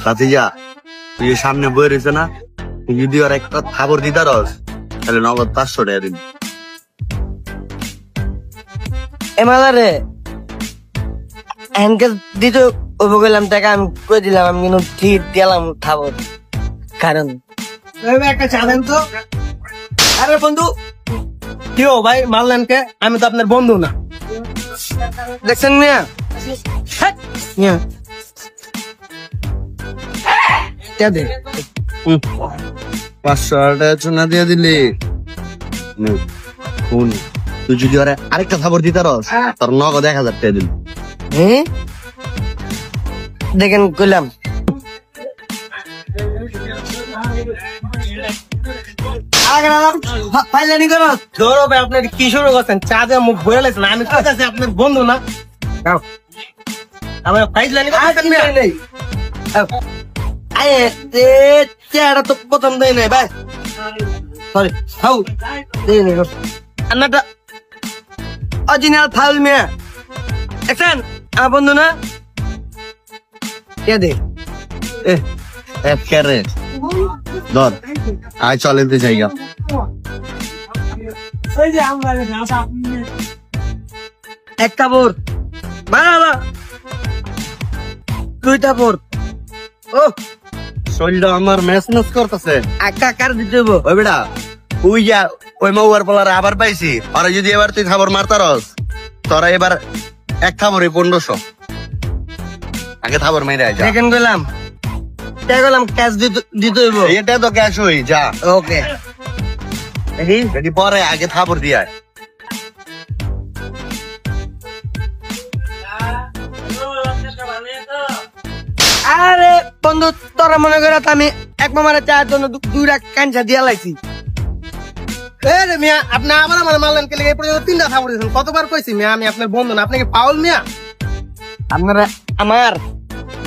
ভাতিজা তুই সামনে বই রয়েছে না, তুই যদি আর একটা খবর দিতারস তাহলে নগদ 500 টাকা দিন। এমালারে হ্যান্ডকে দিতে গেলাম টাকা আমি করে দিলাম, আমি কিন্তু ঠিক দিলাম খাবো কারণ একটা চা দেন তো। আরে বন্ধু কি ও ভাই মারলেন কে? আমি তো আপনার বন্ধু না। দেখছেন মিয়া মিয়া টা দে 500 টাকা চুনা দিয়ে দিলি। শুন, তুই যদি আর আরেকটা খবর দিতারস তোর নগদ 1000 টাকা দিন। হ্যাঁ দেখেন কইলাম ফাইলানি করো ধরো ভাই আপনি কি শুরু করছেন? চা দিয়ে মুখ বয়ে লাগছেন, আমি কইতাছি আপনার বন্ধু না। আমার প্রাইজ লাইনি করছেন না। আয়ে চেহারা তো প্রথম দেয় নাই ভাই, সরি হাউ দেয় নাই রান্নাটা অরিজিনাল ফাউল মিয়া। দেখছেন আমার বন্ধু না কে দে রে ধর আয় চল এতে জায়গা। একটা বোর বাবা দুইটা বোর ও শরীরটা আমার ম্যাচ ম্যাচ করতেছে। একা কার দিতে হইব ওই বেটা তুই যা ওই মৌয়ার পোলারে আবার পাইছি, আর যদি এবার তুই খবর মারতারস তোরা এবার এক খবরই 1500। আগে খবর মেরে আয় যা। দেখেন গেলাম ক্যাশ দিতে হইব। এটা তো ক্যাশ হই যা। ওকে যদি পরে আগে খবর দিয়ে আয়। আরে বন্ধু তোরা মনে করো আমি এক মামারে চার জন্য দুইটা কাঞ্চা দিয়া লাইছি। মিয়া আপনি আবার আমার মারলেন কে? এই পর্যন্ত 3টা থাপড় দিয়েছেন। কতবার কইছি মিয়া আমি আপনার বন্ধু না, আপনি কি পাউল মিয়া? আপনারা আমার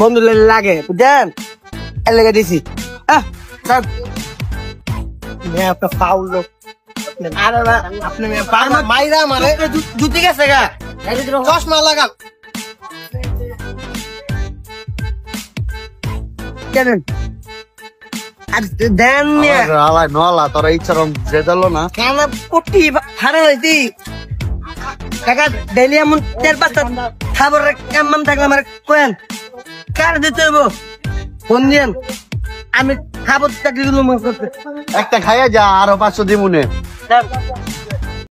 বন্ধু লাগে বুঝছেন, এর লেগে দিছি। মিয়া আপনার পাউল লোক। আরে না আপনি মিয়া পাগল মাইরা মারে জুতি গেছে গা চশমা লাগান। কেন দেন মিয়া নলা তোরা ইচ্ছারম যেতাল না। কানা পুটি হারা হয়েছি কাকা ডেলি এমন 4-5টা খাবারের কেমন থাকলে আমার কোয়েন কার দিতে হইব ফোন দিয়েন, আমি খাবার চাকরি করতে একটা খাইয়া যা, আরো 500 দিমুনে।